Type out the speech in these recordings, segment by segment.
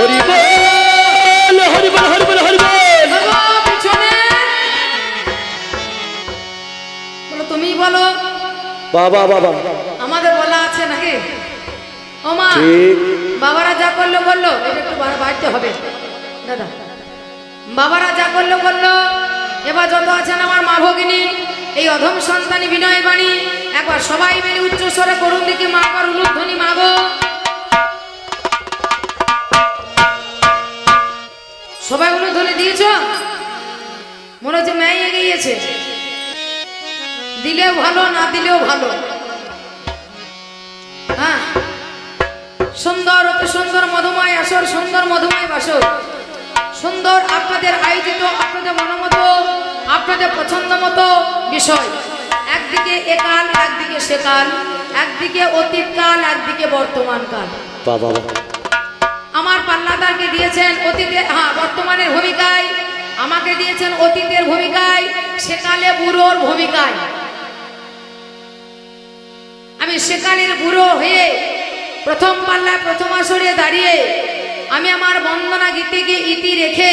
হরি বল হরি বল হরি বল হরি বল। পিছনে বলো, তুমি বলো। বাবা বাবা আমাদের বলা আছে নাকি? ও মা, বাবারা যা করলো করলো, এটা একটু বাড়তে হবে দাদা। বাবারা যা করলো করলো, এবার যত আছেন আমার মা ভগিনী, এই অধম সন্তানী বিনয় বাণী একবার সবাই মিলে উচ্চ স্বরে করুন দেখি মা, একবার উলুধ্বনি মাগো। সবাই উলুধ্বনি দিয়েছ? মনে হচ্ছে মেয়ে এগিয়েছে। দিলেও ভালো, না দিলেও ভালো। হ্যাঁ, সুন্দর অতি সুন্দর মধুময় আসর, সুন্দর মধুময় বাসর, সুন্দর আপনাদের আয়োজিত, আপনাদের মনোমতো, আপনাদের পছন্দ মতো বিষয়। একদিকে একাল, একদিকে সেকাল, একদিকে অতীতকাল, একদিকে বর্তমান কাল। আমার পাল্লাদারকে দিয়েছেন অতীতের, হ্যাঁ বর্তমানের ভূমিকায়, আমাকে দিয়েছেন অতীতের ভূমিকায়, সেকালে বুড়োর ভূমিকায়। আমি সেকালের বুড়ো হয়ে প্রথম পাল্লায় প্রথম আসরে দাঁড়িয়ে আমি আমার বন্দনা গীতিকে ইতি রেখে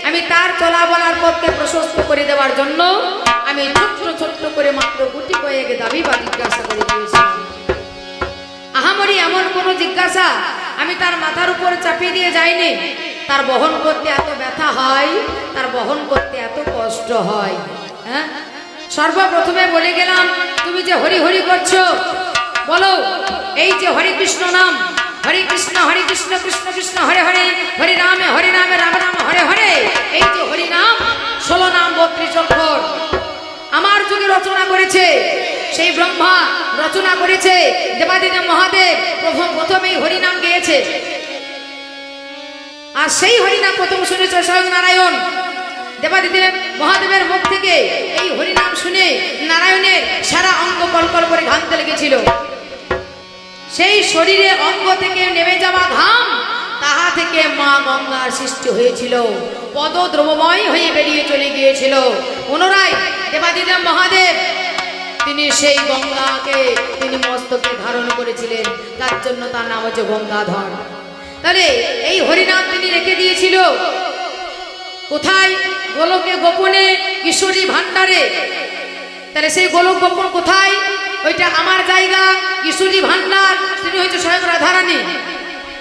আমি তার চলা বলার পথকে প্রশস্ত করে দেওয়ার জন্য আমি ছোট্ট ছোট্ট করে মাত্র গুটি কয়েক দাবি বা জিজ্ঞাসা করে দিয়েছিলাম। আহামরি এমন কোনো জিজ্ঞাসা আমি তার মাথার উপর চাপিয়ে দিয়ে যাইনি। তার বহন করতে এত ব্যথা হয়, তার বহন করতে এত কষ্ট হয়। হ্যাঁ, সর্বপ্রথমে বলে গেলাম, তুমি যে হরি হরি করছো, বলো এই যে হরে কৃষ্ণ নাম, হরে কৃষ্ণ কৃষ্ণ কৃষ্ণ হরে হরে, হরে রামে রাম রাম হরে হরে, এই যে হরি নাম 16 নাম 32 অক্ষর আমার যুগে রচনা করেছে সেই ব্রহ্মা, রচনা করেছে দেবাদিদেব মহাদেব, প্রথমেই হরিনাম গেয়েছে। আর সেই হরিনাম প্রথম শুনেছে স্বয়ং নারায়ণ। দেবাদিদেব মহাদেবের মুখ থেকে এই হরিনাম শুনে নারায়ণের সারা অঙ্গ কলকল করে ঘামতে লেগেছিল। সেই শরীরে অঙ্গ থেকে নেমে যাওয়া ঘাম, তাহা থেকে মা গঙ্গার সৃষ্টি হয়েছিল, পদ দ্রবময় হয়ে বেরিয়ে চলে গিয়েছিল। পুনরায় দেবাদিদেব মহাদেব তিনি সেই গঙ্গাকে তিনি মস্তকে ধারণ করেছিলেন, তার জন্য তার নাম হচ্ছে গঙ্গাধর। তাহলে এই হরিনাম তিনি রেখে দিয়েছিল কোথায়? গোলকে গোপনে কিশোরী ভান্ডারে। তাহলে সেই গোলক গোপন কোথায়? ওইটা আমার জায়গা, কিশোরী ভান্ডার, তিনি হচ্ছে স্বয়ং রাধারানী।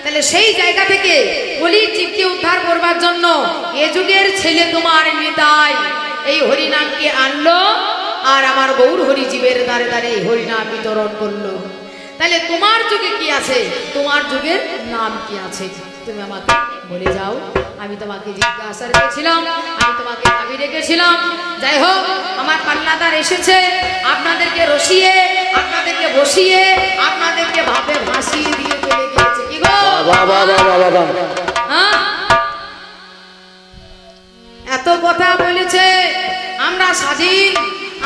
তাহলে সেই জায়গা থেকে কলির জীবকে উদ্ধার করবার জন্য এ যুগের ছেলে তোমার নিতাই এই হরিনামকে আনলো, আর আমার গৌর হরি জীবের দ্বারে দ্বারে এই হরিনাম বিতরণ করলো। তাহলে তোমার যুগে কি আছে? তোমার যুগের নাম কি আছে? তুমি আমাকে বলে যাও। আমি তোমাকে জিজ্ঞাসা রেখেছিলাম, আমি তোমাকে দাবি রেখেছিলাম। যাই হোক, আমার পাল্লাদার এসেছে আপনাদেরকে রসিয়ে, আপনাদেরকে বসিয়ে, আপনাদেরকে ভাবে ভাসিয়ে দিয়ে চলে গিয়েছে। কি গো হ্যাঁ, এত কথা বলেছে। আমরা স্বাধীন,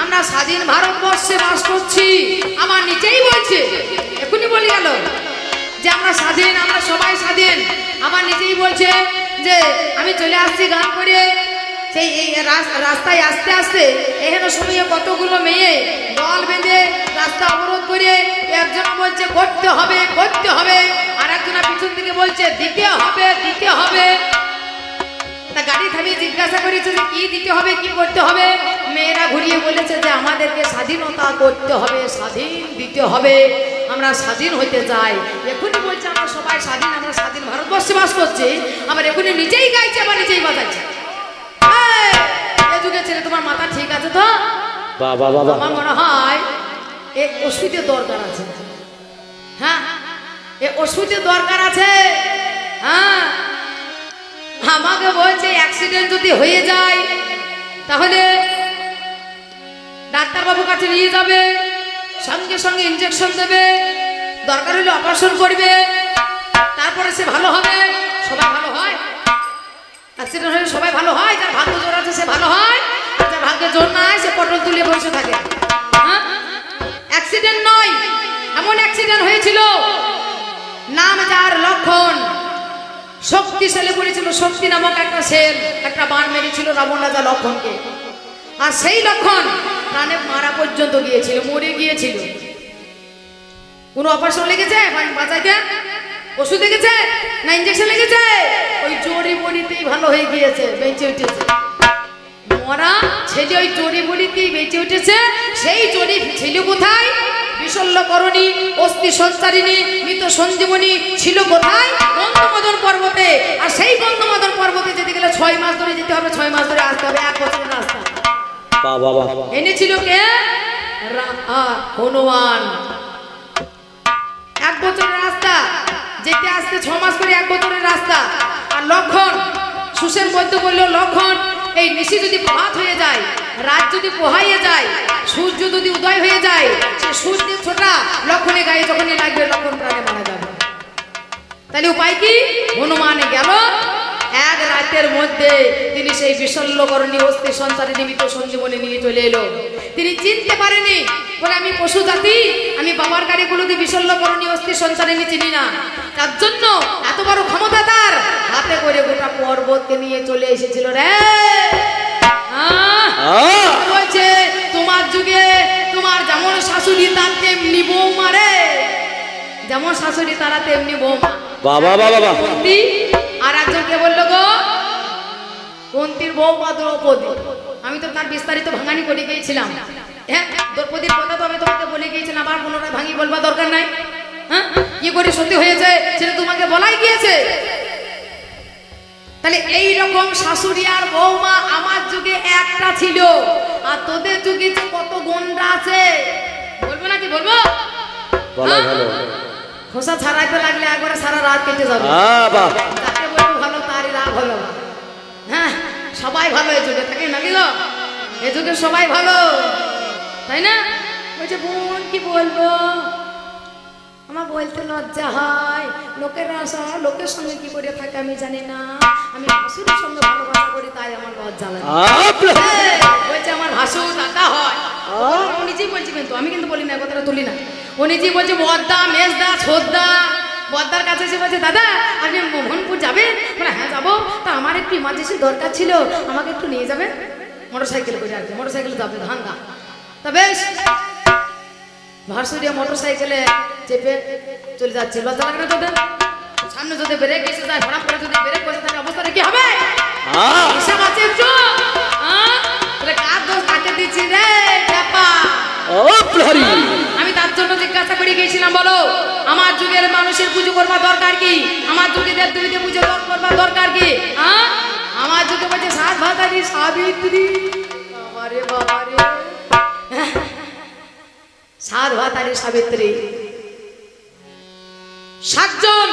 আমরা স্বাধীন ভারতবর্ষে বাস করছি। আমার নিচেই বলছে, এখনই বলে গেল যে আমরা স্বাধীন, আমরা সবাই স্বাধীন। আমার নিজেই বলছে যে আমি চলে আসছি গান করে, সেই রাস্তায় আস্তে আস্তে এখানে সময়ে কতগুলো মেয়ে দল বেঁধে রাস্তা অবরোধ করে, একজন বলছে করতে হবে করতে হবে, আর একজন পিছন থেকে বলছে দিতে হবে দিতে হবে। তা গাড়ি থামিয়ে জিজ্ঞাসা করেছে যে কি দিতে হবে, কি করতে হবে? মেয়েরা ঘুরিয়ে বলেছে যে আমাদেরকে স্বাধীনতা করতে হবে, স্বাধীন দিতে হবে, আমরা স্বাধীন হইতে চাই। এখনই বলছে আমরা সবাই স্বাধীন, আমরা স্বাধীন ভারতবর্ষে বাস করছি। আবার এখনই নিজেই গাইছে, আবার নিজেই বাজাচ্ছে। এ যুগে ছেলে তোমার মাথা ঠিক আছে তো? আমার মনে হয় এই ওষুধের দরকার আছে। হ্যাঁ, এই ওষুধের দরকার আছে। হ্যাঁ, আমাকে বলছে অ্যাক্সিডেন্ট যদি হয়ে যায় তাহলে ডাক্তারবাবুর কাছে নিয়ে যাবে, সঙ্গে সঙ্গে ইনজেকশন দেবে, দরকার হলে অপারেশন করবে, তারপরে সে ভালো হবে। সবাই ভালো হয়? অ্যাক্সিডেন্ট হলে সবাই ভালো হয়? যার ভাগ্য জোর আছে সে ভালো হয়, যার ভাগ্যে জোর নাই সে পটল তুলে বসে থাকে। হ্যাঁ, অ্যাক্সিডেন্ট নয়, এমন অ্যাক্সিডেন্ট হয়েছিল নাম যার লক্ষণ। শক্তিশালী বলেছিল, শক্তি নামক একটা সেল একটা বান মেরেছিল রাবণ রাজা লক্ষণকে। আর সেই লক্ষণ প্রাণে মারা পর্যন্ত গিয়েছিল, মরে গিয়েছিল। কোনো অপারেশন লেগেছে বাঁচাইতে? ওষুধ লেগেছে না ইঞ্জেকশন লেগেছে? ওই জড়ি বড়িতেই ভালো হয়ে গিয়েছে, বেঁচে উঠেছে। মরা ছেলে ওই জড়ি বড়িতেই বেঁচে উঠেছে। সেই জড়ি ছিল কোথায়? বিশল্যকরণী, অস্থি সঞ্চারিণী, মৃত সঞ্জীবনী ছিল কোথায়? গন্ধমাদন পর্বতে। আর সেই গন্ধমাদন পর্বতে যেতে গেলে 6 মাস ধরে যেতে হবে, 6 মাস ধরে আসতে হবে, 1 বছরের রাস্তা। এনেছিল কে? হনুমান। 1 বছরের রাস্তা যেতে আসতে 6 মাস করে 1 বছরের রাস্তা। আর লক্ষণ সুসেন বৈদ্য বলল, লক্ষণ এই নিশি যদি প্রভাত হয়ে যায়, রাত যদি পোহাইয়ে যায়, সূর্য যদি উদয় হয়ে যায়, সে সূর্যের ছোটা লক্ষণে গায়ে যখনই লাগবে লক্ষণ প্রাণে মারা যাবে। তাহলে উপায় কি? হনুমানে গেল, 1 রাতের মধ্যে তিনি সেই বিশল্যকরণী অস্থি সঞ্চারে নিমিত্ত সঞ্জীবনী নিয়ে চলে এলো। তিনি চিনতে পারেনি, বলে আমি পশু জাতি, আমি বাবার গাড়িগুলোকে বিশল্যকরণী অস্থি সঞ্চারিণী চিনি না। তার জন্য এত বড় ক্ষমতা তার, হাতে করে গোটা পর্বতকে নিয়ে চলে এসেছিল রে। বলছে তোমার যুগে তোমার যেমন শাশুড়ি তার তেমনি বৌমা রে, যেমন শাশুড়ি তারা তেমনি বৌমা। বাবা বাবা বাবা। আর একজনকে বললো গো, কুন্তির বৌমা দ্রৌপদী। আমি তো তার বিস্তারিত ভাঙানি করে গিয়েছিলাম। হ্যাঁ, দ্রৌপদীর কথা তো আমি তোমাকে বলে গিয়েছিলাম, আবার পুনরায় ভাঙি বলবার দরকার নাই। হ্যাঁ, কি করে সত্যি হয়েছে সেটা তোমাকে বলাই গিয়েছে। তাহলে এই রকম শাশুড়ি আর বৌমা আমার যুগে একটা ছিল, আর তোদের যুগে যে কত গন্ডা আছে বলবো নাকি? বলবো? খোসা ছাড়াইতে লাগলে একবারে সারা রাত কেটে যাবে। তাকে বলবো ভালো, তারই রাগ হলো। হ্যাঁ, সবাই ভালো এই যুগে থাকে নাকি গো? এই যুগে সবাই ভালো, তাই না? বলছে বোন কি বলবো, আমার বলতে লজ্জা হয়, লোকেরা লোকের সঙ্গে কি করে থাকে আমি জানি না, আমি ভাসুরের সঙ্গে ভালোবাসা করি তাই আমার লজ্জা লাগে। বলছে আমার ভাসুর দাদা হয়, ও নিজেই বলছি, কিন্তু আমি কিন্তু বলি না, কথাটা তুলি না। ও নিজেই বলছে বদ্দা, মেজদা, ছোদ্দা। বদ্দার কাছে এসে বলছে দাদা আপনি মোহনপুর যাবেন? মানে হ্যাঁ যাবো, তা আমার একটু ইমার্জেন্সি দরকার ছিল, আমাকে একটু নিয়ে যাবেন? মোটরসাইকেল করে আসবে, মোটরসাইকেলে যাবে ধান্দা। তা বেশ, ভাসুরিয়া মোটরসাইকেলে চেপে চলে যাচ্ছে। লজ্জা লাগে না তোদের? সামনে যদি ব্রেক এসে যায়, হঠাৎ করে যদি ব্রেক বসে থাকে, অবস্থাটা কি হবে? হিসাব আছে একটু? কার দোষ কাকে দিচ্ছি রে ব্যাপা? আমি তার জন্য জিজ্ঞাসা করে গিয়েছিলাম, বলো আমার যুগের মানুষের পুজো করবার দরকার কি? আমার যুগে দেবদেবীকে পুজো করবার দরকার কি? আমার যুগে বলছে 7 ভাতারি সাবিত্রী। বাবারে বাবারে, 7 ভাতারি সাবিত্রী। 7 জন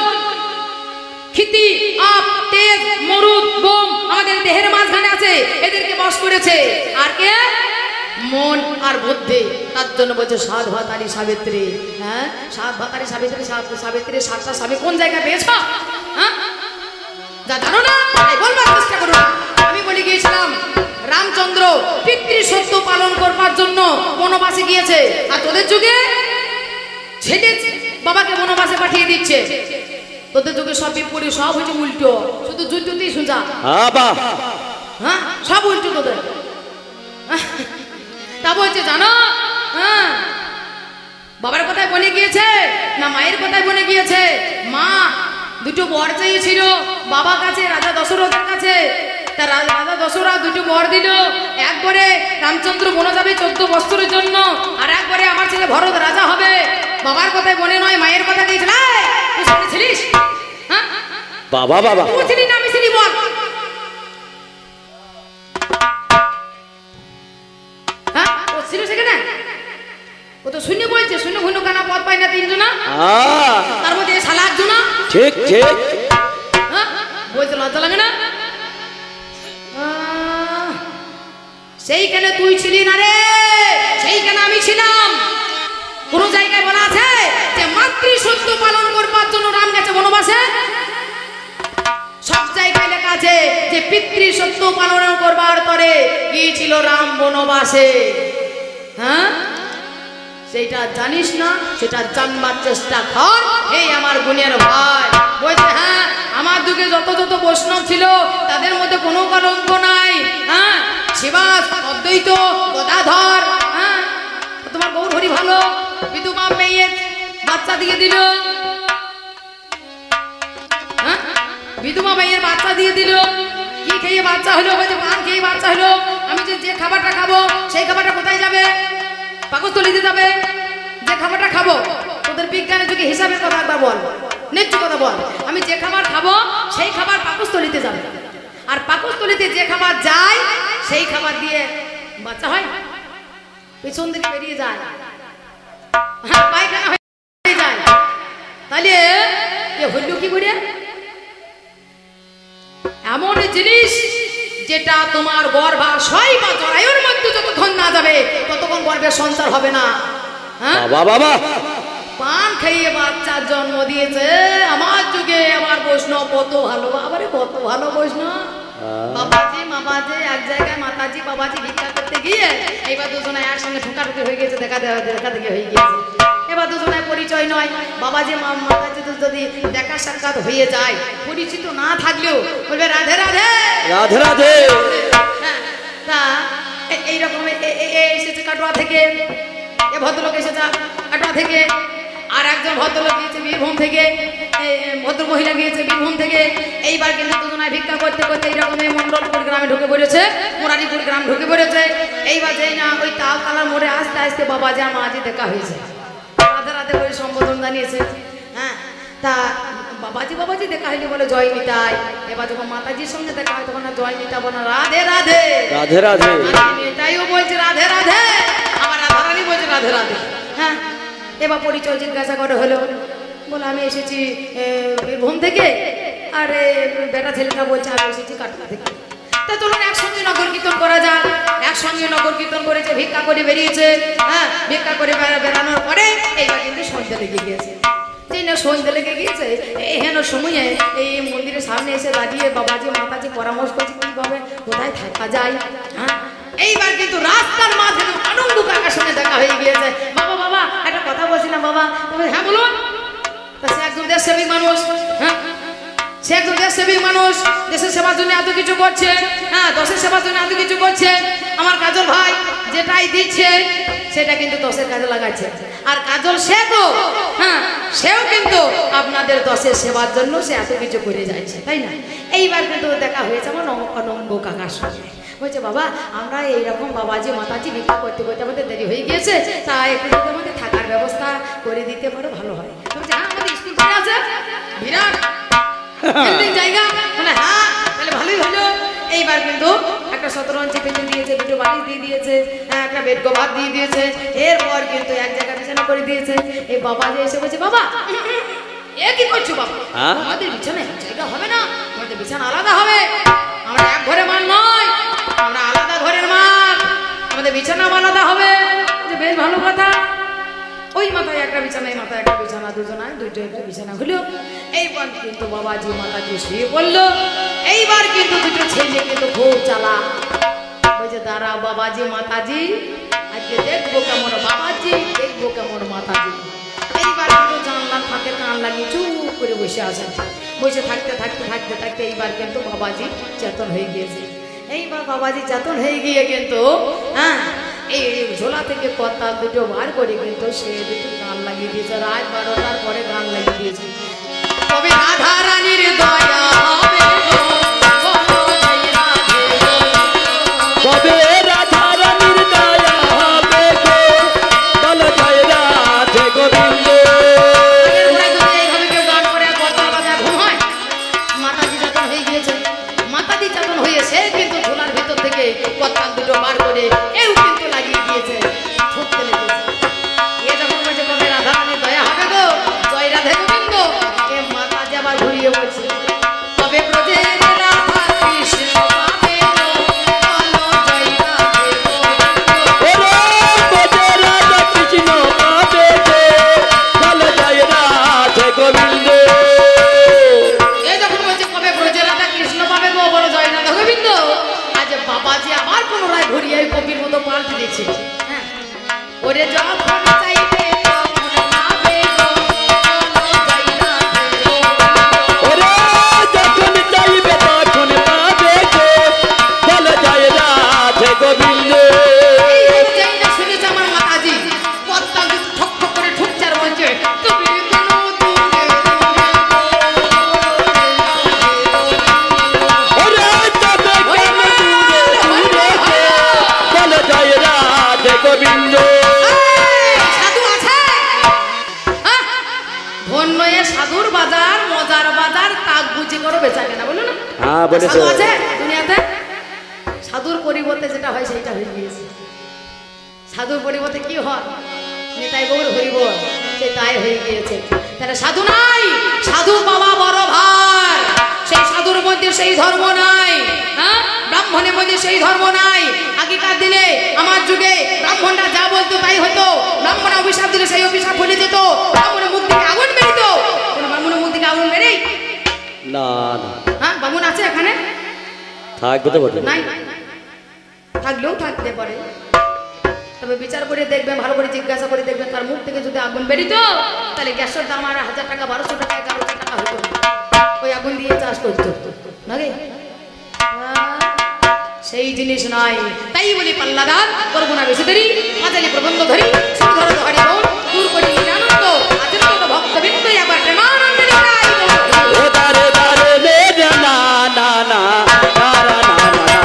ক্ষিতি, আপ, তেজ, মরুদ, বোম আমাদের দেহের মাঝখানে আছে, এদেরকে বশ করেছে। আর কে? মন আর বুদ্ধি। তার জন্য বলছে 7 ভাতারি সাবিত্রী। হ্যাঁ, 7 ভাতারি সাবিত্রী, সাবিত্রী 7টা স্বামী কোন জায়গায় পেয়েছ? হ্যাঁ, যা জানো না তাই বলবার চেষ্টা করো না। আমি বলে গিয়েছিলাম রামচন্দ্র পিতৃ সত্য পালন করবার জন্য বনবাসে গিয়েছে, আর তোদের যুগে ছেলে বাবাকে বনবাসে পাঠিয়ে দিচ্ছে। তোদের যুগে সব বিপরীত, সব হচ্ছে উল্টো, শুধু যুদ্ধতেই সোজা। হ্যাঁ, সব উল্টো তোদের। তা বলছে জানো, হ্যাঁ বাবার কথায় বলে গিয়েছে না মায়ের কথায় বলে গিয়েছে? মা 2টো বর চেয়েছিল বাবা কাছে, রাজা দশরথের কাছে। তা রাজা দশরথ 2টো বর দিল। একবারে রামচন্দ্র বনে যাবে 14 বছরের জন্য, আর একবারে আমার ছেলে ভরত রাজা হবে। বাবার কথায় বলে নয়, মায়ের কথা দিয়েছিল। তুই শুনেছিলিস? হ্যাঁ বাবা বাবা, তুই ছিলি না আমি ছিলি? বল। হ্যাঁ, ও ছিল সেখানে? ও তো শূন্য বলছে, শূন্য ঘূর্ণ কানা পথ পায় না 3 জনা, তার মধ্যে শালা 1 জনা। ঠিক ঠিক। হ্যাঁ, বলতে লজ্জা লাগে না? সেইখানে তুই ছিলি না রে, সেইখানে আমি ছিলাম। কোন জায়গায় বলা আছে যে মাতৃ সত্য পালন করবার জন্য রাম গেছে বনবাসে? সব জায়গায় লেখা আছে যে পিতৃ সত্য পালন করবার তরে গিয়েছিল রাম বনবাসে। হ্যাঁ, সেটা জানিস না, সেটা জানবার চেষ্টা কর। এই আমার গুণের ভাই বলছে, হ্যাঁ আমার যুগে যত যত বৈষ্ণব ছিল তাদের মধ্যে কোনো কলঙ্ক নাই। হ্যাঁ, শিবাস, অদ্বৈত, গদাধর। হ্যাঁ, তোমার গৌর হরি ভালো, বিধবা মেয়ে বাচ্চা দিয়ে দিল। বিধবা মেয়ের বাচ্চা দিয়ে দিল। কি খেয়ে বাচ্চা হলো? বলছে পান খেয়ে বাচ্চা হলো। আমি যে খাবারটা খাবো সেই খাবারটা কোথায় যাবে? পাকস্থলীতে যাবে। যে খাবারটা খাবো, তোদের বিজ্ঞানের যুগে হিসাবের কথা একবার বল, ন্যায্য কথা বল। আমি যে খাবার খাবো সেই খাবার পাকস্থলীতে যাবে, আর পাকস্থলীতে যে খাবার যায় সেই খাবার দিয়ে বাচ্চা হয়, পেছন দিকে বেরিয়ে যায়, হ্যাঁ পায়খানা হয়ে যায়। তাহলে এ হইল কি করে? এমন জিনিস যেটা তোমার গর্ভাশয় বা জরায়ুর মধ্যে যতক্ষণ না যাবে ততক্ষণ গর্ভের সঞ্চার হবে না। হ্যাঁ বাবা বাবা, পান খাইয়ে বাচ্চার জন্ম দিয়েছে। আমার যুগে আমার বৈষ্ণব কত ভালো, আবারে কত ভালো বৈষ্ণব। বাবাজি মাবাজি এক জায়গায়, মাতাজি বাবাজি ভিক্ষা করতে গিয়ে এবার দুজনে একসঙ্গে ঠোকাঠুকি হয়ে গেছে, দেখা দেখি হয়ে গিয়েছে। এবার দুজনের পরিচয় নয়। বাবাজি মাতাজি যদি দেখা সাক্ষাৎ হয়ে যায়, পরিচিত না থাকলেও বলবে রাধে রাধে রাধে রাধে। হ্যাঁ, তা এইরকম এসেছে কাটোয়া থেকে, এ ভদ্রলোক এসেছে কাটোয়া থেকে, আর একজন ভদ্রলোক গিয়েছে বীরভূম থেকে, ভদ্র মহিলা গিয়েছে বীরভূম থেকে। এইবার কিন্তু দুজনায় ভিক্ষা করতে করতে এইরকম মন্ডলপুর গ্রামে ঢুকে পড়েছে, মুরারিপুর গ্রাম ঢুকে পড়েছে। এইবার যেই না ওই তালতলার মোড়ে আস্তে আস্তে বাবাজি আর মাঝি দেখা হয়েছে, রাধে রাধে বলে সম্বোধন জানিয়েছে। হ্যাঁ, তা বাবাজি বাবাজি দেখা হইলে বলে জয় নিতাই। এবার যখন মাতাজির সঙ্গে দেখা হয় তখন জয় নিতা বলে রাধে রাধে রাধে রাধে। নিতাইও বলছে রাধে রাধে, আমার রাধারানী বলছে রাধে রাধে। হ্যাঁ, এবার পরিচয় জিজ্ঞাসা করে হলো, বলে আমি এসেছি বীরভূম থেকে, আর বেটা ছেলেটা বলছে আমি এসেছি কাটোয়া থেকে। তা চলুন একসঙ্গে নগর কীর্তন করা যাক। একসঙ্গে নগর কীর্তন করেছে, ভিক্ষা করে বেরিয়েছে। হ্যাঁ, ভিক্ষা করে বেড়ানোর পরে এইবার কিন্তু সন্ধ্যা লেগে গিয়েছে। যেই না সন্ধ্যা লেগে গিয়েছে, এহেন সময়ে এই মন্দিরের সামনে এসে দাঁড়িয়ে বাবাজি মাতাজি পরামর্শ করছে কিভাবে কোথায় থাকা যায়। হ্যাঁ, এইবার কিন্তু রাস্তার মাঝে আনন্দ কাকার সঙ্গে দেখা হয়ে গিয়েছে। বাবা বাবা একটা কথা বলছিলাম বাবা। হ্যাঁ বলুন। সে একজন দেশসেবী মানুষ। হ্যাঁ, সে একজন দেশসেবী মানুষ, দেশের সেবার জন্য এত কিছু করছে। হ্যাঁ, দশের সেবার জন্য এত কিছু করছে। আমার কাজল ভাই যেটাই দিচ্ছে সেটা কিন্তু দশের কাজে লাগাচ্ছে। আর কাজল সে তো, হ্যাঁ, সেও কিন্তু আপনাদের দশের সেবার জন্য সে এত কিছু করে যাচ্ছে, তাই না? এইবার কিন্তু দেখা হয়েছে আমার অনঙ্গ কাকার সঙ্গে। বলছে বাবা আমরা এইরকম বাবাজি মাতাজি ভিক্ষা করতে করতে আমাদের দেরি হয়ে গিয়েছে, তা একটু যদি আমাদের থাকার ব্যবস্থা করে দিতে পারো ভালো হয়। বলছে হ্যাঁ, আমাদের স্কুল করে আছে বিরাট জায়গা, মানে হ্যাঁ তাহলে ভালোই হলো। এইবার কিন্তু একটা 17 ইঞ্চি পেছন দিয়েছে, দুটো বালিশ দিয়ে দিয়েছে, একটা বেড কভার দিয়ে দিয়েছে। এরপর কিন্তু এক জায়গায় বিছানা করে দিয়েছে। এই বাবা যে এসে বলছে বাবা এ কি করছো বাবা? আমাদের বিছানা এক জায়গা হবে না, আমাদের বিছানা আলাদা হবে। আমরা এক ঘরে মান নয়, আমরা আলাদা ঘরের মান, আমাদের বিছানা আলাদা হবে। বেশ ভালো কথা। ওই মাথায় একটা বিছানা, এই মাথায় একটা বিছানা, দুজনায় দুইটা একটা বিছানা হলো। এইবার কিন্তু বাবাজি মাতাজি শুয়ে পড়লো। এইবার কিন্তু দুটো ছেলে কিন্তু খুব চালা, বলছে দাঁড়া বাবাজি মাতাজি আজকে দেখবো কেমন বাবাজি, দেখবো কেমন মাতাজি। এইবার কিন্তু জানলার ফাঁকে কান লাগিয়ে চুপ করে বসে আছেন। বসে থাকতে থাকতে থাকতে থাকতে এইবার কিন্তু বাবাজি চেতন হয়ে গিয়েছে। এইবার বাবাজি চেতন হয়ে গিয়ে কিন্তু হ্যাঁ এই ঝোলা থেকে কথা দুটো বার করে কিন্তু সে দুটো গান লাগিয়ে দিয়েছে। রাত 12টার পরে গান লাগিয়ে দিয়েছে। তবে রাধা রানীর দয়া হবে গো, তবে রাধা রানীর দয়া হবে গো, বলো জয় রাধে গোবিন্দ। এইভাবে কেউ গান করে কথা বাজা ঘুম হয়? মাতাজি চেতন হয়ে গিয়েছে। মাতাজি চেতন হয়ে সে কিন্তু ঝোলার ভিতর থেকে কথা দুটো বার করে এও কিন্তু লাগিয়ে দিয়েছে, ঠুকতে লেগেছে। এ যখন বলছে তবে রাধা রানীর দয়া হবে গো, জয় রাধে গোবিন্দ, সাধুর বাজার মজার বাজার তাক বুঝি করো বেচা কেনা বলো না। হ্যাঁ বলেছো। সাধু আছে দুনিয়াতে, সাধুর পরিবর্তে যেটা হয় সেটা হয়ে গিয়েছে। সাধুর পরিবর্তে কি হয়? নিতাই গৌর হরিবল, সে তাই হয়ে গিয়েছে। তাহলে সাধু নাই, সাধু বাবা বড় ভাই। সেই সাধুর মধ্যে সেই ধর্ম নাই, হ্যাঁ, ব্রাহ্মণের মধ্যে সেই ধর্ম নাই। আগেকার দিনে আমার যুগে ব্রাহ্মণরা যা বলতো তাই হতো। ব্রাহ্মণ অভিশাপ দিলে সেই অভিশাপ ভুলে যেত। ব্রাহ্মণের মুখ থেকে আগুন বেরিত। কোন ব্রাহ্মণের মুখ থেকে আগুন বেরেই? না না, হ্যাঁ, ব্রাহ্মণ আছে এখানে? থাকবে তো বটে। নাই, থাকলেও থাকতে পারে। তবে বিচার করে দেখবেন, ভালো করে জিজ্ঞাসা করে দেখবেন, তার মুখ থেকে যদি আগুন বেরিত তাহলে গ্যাসের দাম আর 1000 টাকা 1200 টাকা 1100 টাকা হতো। ওই আগুন দিয়ে চাষ করতো নাকি? সেই জিনিস নাই। তাই বলি পাল্লাদার করবো না বেশি দেরি, মাঝালি প্রবন্ধ ধরি সুধর ধরি বোন দূর করি আনন্দ আচরণ ভক্তবৃন্দ একবার প্রেমানন্দে গাইব। ও দারে দারে লে জানা না না দারা না না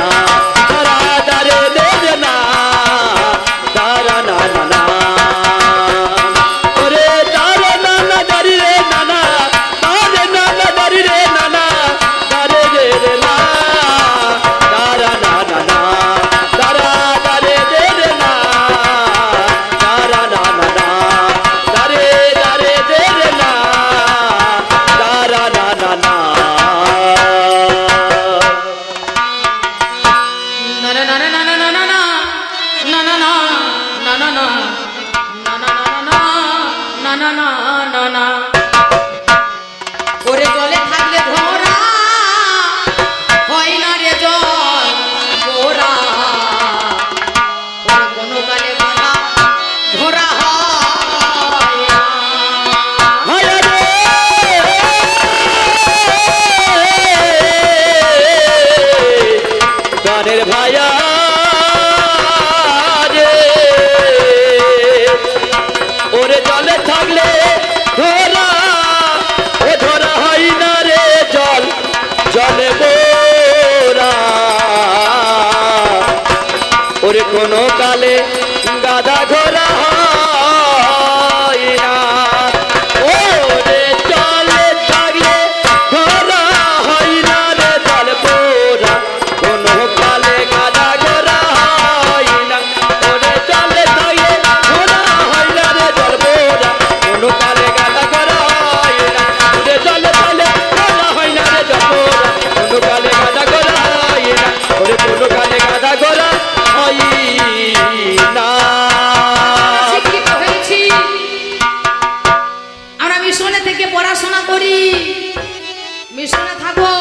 দারা দারে লে জানা দারা না না ওরে দারে না না দারি রে না না দারে না না দারি রে না না দারে রে রে না দারা না না দারা দারে রে রে না দারা না না দারে দারে রে রে না দারা না না না। ওরে জলে থাকলে ধরা হয় না রে জল গোরা, ওরে কোনো কালে বাধা ধরা হয় না। হায় রে গানের ভাইয়া রে ওরে জলে থাকলে ধরা ও ধরা হয় না রে জল জলে বোরা ওরে কোনো কালে গাদা ঘোরা হয় না ওরে জলে থাকলে ধরা হয় না রে জল বোরা কোনো কালে গাদা ঘোরা হয় না ওরে জলে থাকলে ধরা হয় না রে জল বোরা কোনো কালে গাদা ঘোরা হয় না ওরে জলে থাকলে ধরা হয় না রে জল বোরা কোনো কালে গাদা ঘোরা হয় না ওরে কোনো কালে গাদা ঘোরা হয় না। শিক্ষিত হয়েছি আমরা, মিশনে থেকে পড়াশোনা করি। মিশনে থাকো,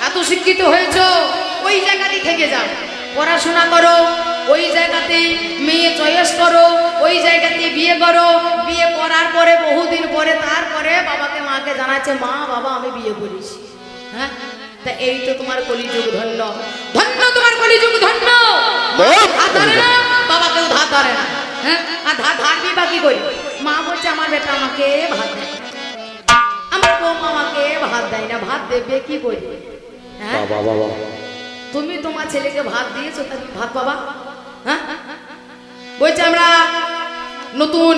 এত শিক্ষিত হয়েছ, ওই জায়গাতেই থেকে যাও, পড়াশোনা করো, ওই জায়গাতেই মেয়ে চয়েস করো, ওই জায়গাতেই বিয়ে করো। বিয়ে করার পরে বহুদিন পরে তারপরে বাবাকে মাকে জানাচ্ছে, মা বাবা আমি বিয়ে করেছি। হ্যাঁ, তা এই তো তোমার কলিযুগ ধন্য, ধন্য তোমার কলিযুগ ধন্য। ধার ধরে না, বাবাকেও ধার ধরে না। হ্যাঁ, আর ধারবি বা কি করি? মা বলছে আমার বেটা আমাকে ভাত দেয়, আমার বৌমা আমাকে ভাত দেয় না, ভাত দেবে কি করি? হ্যাঁ, বাবা বাবা তুমি তোমার ছেলেকে ভাত দিয়েছো, তা তুমি ভাত পাবা? হ্যাঁ, বলছে আমরা নতুন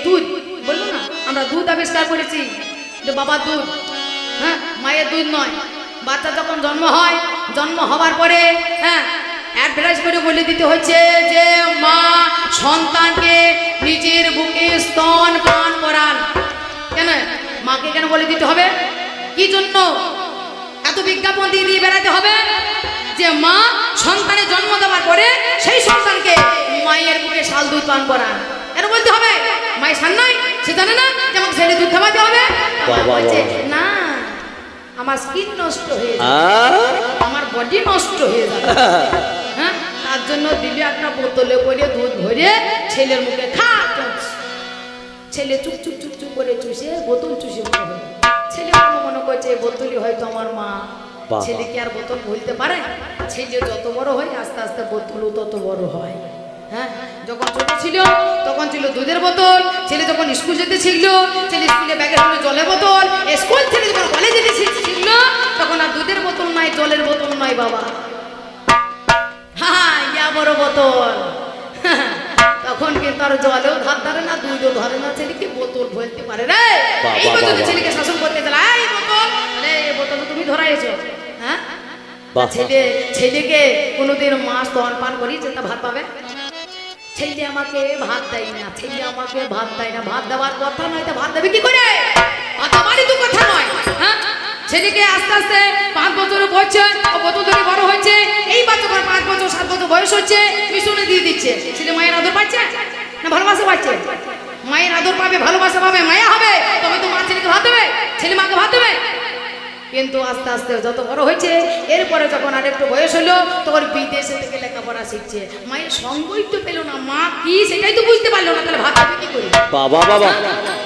দুধ, বললো না আমরা দুধ আবিষ্কার করেছি, যে বাবার দুধ, হ্যাঁ, মায়ের দুধ নয়। বাচ্চা যখন জন্ম হয়, জন্ম হওয়ার পরে হ্যাঁ অ্যাডভার্টাইজ করে বলে দিতে হচ্ছে যে মা সন্তানকে নিজের বুকে স্তন পান করান। কেন মাকে কেন বলে দিতে হবে? কি জন্য এত বিজ্ঞাপন দিয়ে দিয়ে বেড়াতে হবে যে মা সন্তানের জন্ম দেওয়ার পরে সেই সন্তানকে মায়ের বুকে শাল দুধ পান করান? কেন বলতে হবে? মায়ের সান নাই, সে জানে না যে আমাকে ছেলে দুধ খাওয়াতে হবে? বলছে না, আমার স্কিন নষ্ট হয়ে যাবে, আমার বডি নষ্ট হয়ে যাবে। হ্যাঁ, তার জন্য দিলে একটা বোতলে করে দুধ ভরে ছেলের মুখে খা। ছেলে চুপ চুপ চুপ চুপ করে চুষে বোতল চুষে মনে হয়, ছেলে মনে করছে এই বোতলই হয়তো আমার মা। ছেলে কি আর বোতল ভুলতে পারে? ছেলে যত বড় হয় আস্তে আস্তে বোতলও তত বড় হয়। হ্যাঁ, যখন ছোট ছিল তখন ছিল দুধের বোতল, ছেলে যখন স্কুল যেতে শিখলো, ছেলে স্কুলে ব্যাগে ছিল জলের বোতল, স্কুল ছেলে যখন কলেজে যেতে শিখলো তখন আর দুধের বোতল নয়, জলের বোতল নয় বাবা, হ্যাঁ ইয়া বড় বোতল। তখন কিন্তু আর জলেও ধার ধরে না, দুধও ধরে না, ছেলেকে বোতল ভরতে পারে রে। এই বোতলে ছেলেকে বাহ। ছেলেকে কোনোদিন মা স্তন পান করিয়েছে তা ভাত পাবে? ছেলে আমাকে ভাত দেয় না, ছেলে আমাকে ভাত দেয় না। ভাত দেওয়ার কথা নয়, তা ভাত দেবে কি করে? ভাত দেওয়ারই তো কথা নয়। হ্যাঁ, ছেলেকে আস্তে আস্তে 5 বছরে বয়স, ও কত ধরে বড় হচ্ছে, এই বাচ্চা 5 বছর 7 বছর বয়স হচ্ছে, মিশনে দিয়ে দিচ্ছে। ছেলে মায়ের আদর পাচ্ছে না ভালোবাসা পাচ্ছে? মায়ের আদর পাবে, ভালোবাসা পাবে, মায়া হবে, তবে তো মা ছেলেকে ভাত দেবে, ছেলে মাকে ভাত দেবে। কিন্তু আস্তে আস্তে যত বড় হয়েছে, এরপরে যখন আরেকটু বয়স হলো, তখন বিদেশে থেকে লেখাপড়া শিখছে। মায়ের সঙ্গই তো পেল না, মা কি সেটাই তো বুঝতে পারলো না, তাহলে ভাত দেবে কি করে? বাবা বাবা,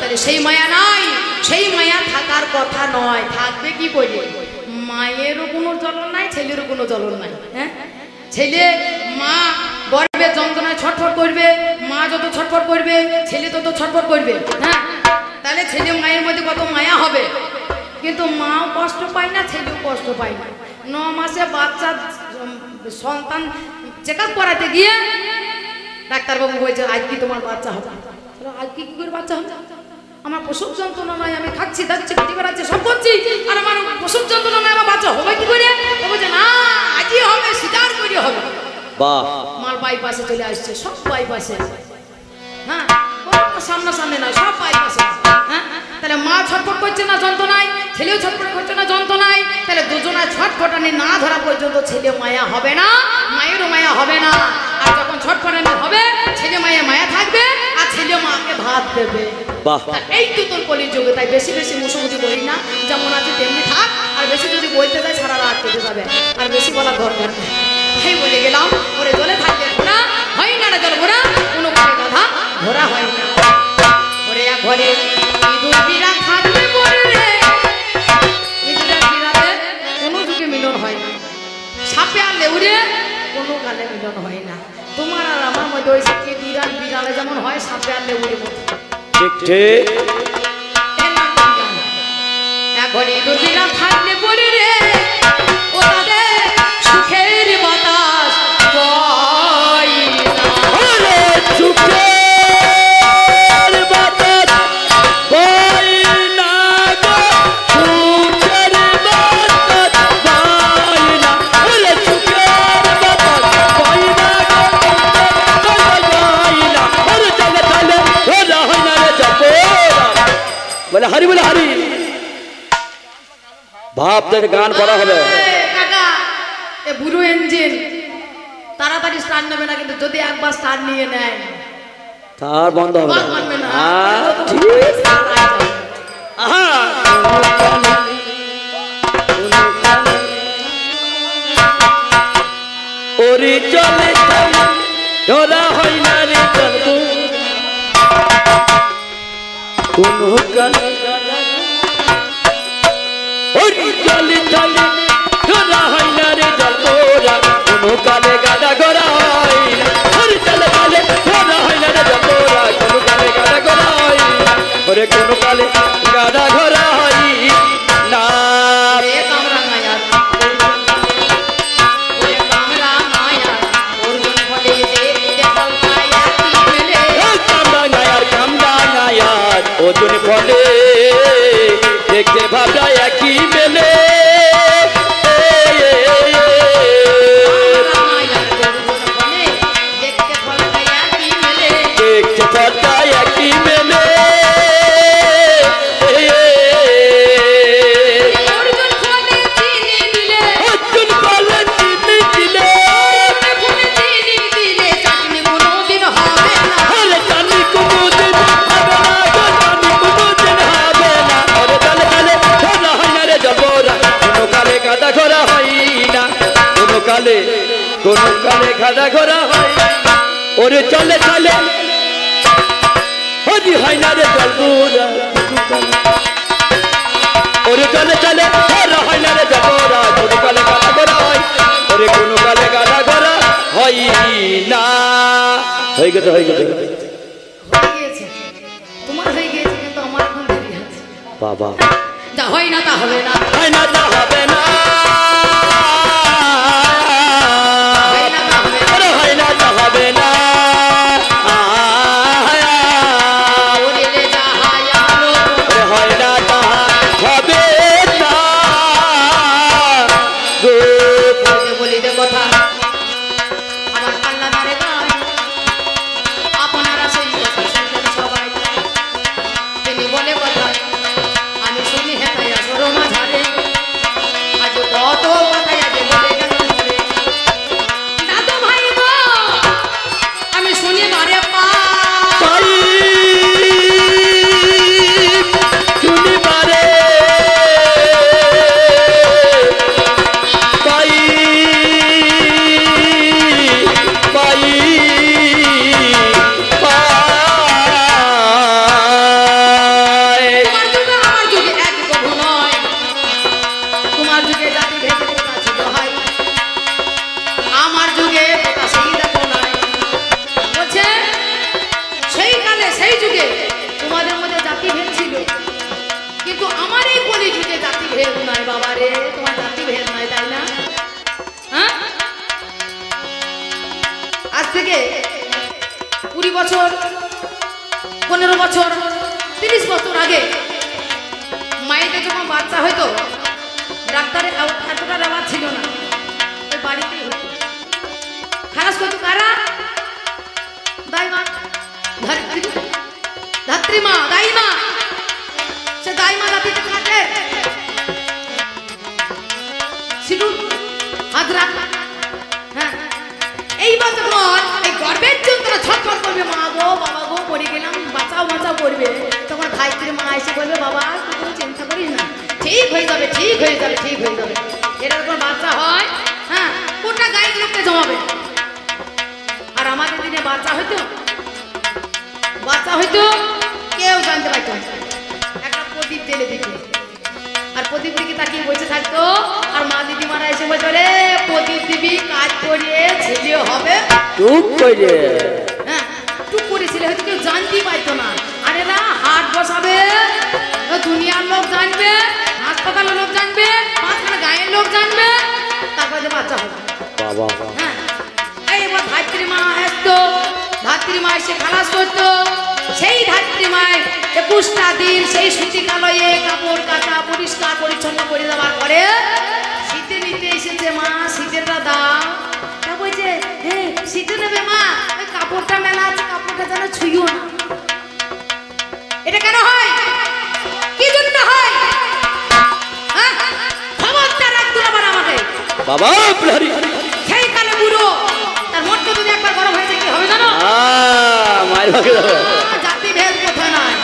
তাহলে সেই মায়া নাই, সেই মায়া থাকার কথা নয়, থাকবে কি করে? মায়েরও কোনো জ্বলন নাই, ছেলেরও কোনো জ্বলন নাই। হ্যাঁ, ছেলে মা গর্ভে যন্ত্রণায় ছটফট করবে, মা যত ছটফট করবে ছেলে তত ছটফট করবে। হ্যাঁ, তাহলে ছেলে মায়ের মধ্যে কত মায়া হবে। কিন্তু মাও কষ্ট পায় না, ছেলেও কষ্ট পায় না। 9 মাসে বাচ্চা সন্তান চেক আপ করাতে গিয়ে ডাক্তারবাবু বলছে আজ কি তোমার বাচ্চা হবে? আজ কি করে বাচ্চা হবে? আমার প্রসব যন্ত্রণা নাই, আমি খাচ্ছি দাচ্ছি ঘুরে বেড়াচ্ছি সব করছি, আর আমার প্রসব যন্ত্রণা নাই, আমার বাচ্চা হবে কি করে? বলছে না, আজই হবে, সিজার করে হবে। বাহ, মাল বাইপাসে চলে আসছে, সব বাইপাসে। হ্যাঁ, সামনাসামনি নয়, সব বাইপাসে। হ্যাঁ, তাহলে মা ছটফট করছে না যন্ত্রণায়, ছেলেও ছটফট করছে না যন্ত্রণায়, তাহলে দুজনায় ছটফটানি না ধরা পর্যন্ত ছেলে মায়া হবে না, মায়েরও মায়া হবে না। আর যখন ছটফটানি হবে, ছেলে মায়ের মায়া থাকবে, আর ছেলে মাকে ভাত দেবে। বাহ, এই তো তোর কলিযুগে, তাই বেশি বেশি মুসুমুতি করি না, যেমন আছে তেমনি থাক। আর বেশি যদি বলতে যায় সারা রাত কেটে যাবে, আর বেশি বলার দরকার নেই। তাই বলে গেলাম, ওরে জলে থাকবে ঘোড়া হয় না, জল ঘোড়া কোনো ঘরে গাধা ঘোড়া হয় না। ওরে এক ঘরে ইঁদুর বিড়া থাকবে বলে রে, ইঁদুর আর বিড়াতে কোনো যুগে মিলন হয় না, সাপে আর লেউরে কোনো কালে মিলন হয় না। তোমার আর আমার মধ্যে ওই ইঁদুর আর বিড়ালে যেমন হয়, সাপে আর লেউরে মতো। ঠিক ঠিক। এখন ইঁদুর বিড়া থাকলে বলে রে, ও তাদের সুখের বাতাস বয় না। আরে সুখের বাতাস বয় না গো, সুখের বাতাস বয় না। আরে সুখের বাতাস বয় না গো, বয় না। আরে চলে চলে ওরা হয় না রে জপোরা। বলে হরি, বলে হরি। ভাব থেকে গান করা হবে। কাকা, এ বুড়ো ইঞ্জিন তাড়াতাড়ি স্টার্ট নেবে না, কিন্তু যদি একবার স্টার্ট নিয়ে নেয় তার বন্ধ হবে বাদ না। মানবে না। ঠিক। আহা, ওরে চলে চলে ধরা হয় না রে জল, কোন কালে ওরে চলে চলে ধরা হয় না রে জল, কোন কালে গাদা গড়া হয় না। ওরে চলে চলে ধরা হয় না রে জল, কোন কালে গাদা গড়া হয় না। ওরে কোন কালে গাদা ঘোরা হয় না। ওরে কামরা মায়ার, ওরে কামরা মায়ার, অর্জুন ফলে দেখতে পাল্টায় একই মেলে। কামরা নায়ার, কামরা নায়ার, ওজন ফলে দেখতে ভাবনা একই মেলে। কামরা মায়ার, অর্জুন ফলে দেখতে পাল্টায় একই মেলে। দেখতে ভাবনা একই মেলে। অর্জুন ফলে চিনি দিলে, অর্জুন ফলে চিনি দিলে, ফলে চিনি দিলে চাটনি কোনোদিন হবে না। আরে জানি কোনোদিন হবে না গো, জানি কোনোদিন হবে না। ওরে চলে চলে ধরা হয় না রে জবরা, কোনো কালে গাদা ঘোরা হয় না। কোনো কালে গাদা ঘোরা হয় না। ওরে চলে চলে হরি হয় না রে জলপুরা, ওরে চলে চলে ধরা হয় না রে জবরা, কোনো কালে গাদা ঘোরা হয়। ওরে কোনো কালে গাদা ঘোরা হয় না। হয়ে গেছে, হয়ে গেছে। হয়ে গিয়েছে, তোমার হয়ে গিয়েছে, কিন্তু আমার এখন দেরি আছে। বাবা, যা হয় না তা হবে না, হয় না তা হবে না, হয় না তা হবে না। আরে হয় না তা হবে না। ওরে রে যাহাই আলো, আরে হয় না তা হবে না গো। জাতি ভেদ নয় বাবা রে, তোমার জাতি ভেদ নয়, তাই না? হ্যাঁ, আজ থেকে 20 বছর, 15 বছর, 30 বছর আগে মায়েদের যখন বাচ্চা হইতো, ডাক্তারের এতটা রেওয়াজ ছিল না, ওই বাড়িতেই হতো। খালাস করতো কারা? দাইমা, ধাত্রীমা, দাইমা। সে দাইমা জাতিতে থাকে সিঁদুর হাজরা। হ্যাঁ, এইবার যখন এই গর্বের যন্ত্রণা ছটফট করবে, মা গো বাবা গো পড়ে গেলাম, বাঁচাও বাঁচাও করবে, তখন ধাত্রী মা এসে বলবে, বাবা তুই কোনো চিন্তা করিস না, ঠিক হয়ে যাবে, ঠিক হয়ে যাবে, ঠিক হয়ে যাবে। এরকম বাচ্চা হয়, হ্যাঁ, কোনটা গায়ের লোককে জমাবে। আর আমাদের দিনে বাচ্চা হইতো, বাচ্চা হইতো কেউ জানতে পারতো না, একটা প্রদীপ জেলে দিতে, আর প্রদীপ দিকে তাকিয়ে বসে থাকতো। আর মা দিদিমারা এসে বলতো, রে প্রদীপ দিবি, কাজ করিয়ে ছেলে হবে, টুক করে। হ্যাঁ, টুক করেছিল, হয়তো কেউ জানতেই পারতো না। আর এরা হাট বসাবে, দুনিয়ার লোক জানবে, হাসপাতালের লোক জানবে, পাঁচখানা গায়ের লোক জানবে, তারপরে যে বাচ্চা হবে। হ্যাঁ, এইবার ধাত্রী মা আসতো, ধাত্রী মা এসে খালাস করতো। সেই ধাত্রী মায়ের 21টা দিন সেই সুতিকালয়ে কাপড় কাটা পরিষ্কার পরিচ্ছন্ন করে দেওয়ার পরে শীতে নিতে এসেছে, মা শীতেরটা দাও। তা বলছে, হ্যাঁ শীতে নেবে মা, ওই কাপড়টা মেলা আছে, কাপড়টা যেন ছুঁইও না। এটা কেন হয়? কি জন্য হয়? হ্যাঁ, খবরটা রাখতো আবার আমাকে বাবা। সেই কালে বুড়ো, তার মনটা যদি একবার গরম হয়ে যায় কি হবে জানো? মায়ের ভাগে যাবে। জাতি ভেদ কোথায় নাই।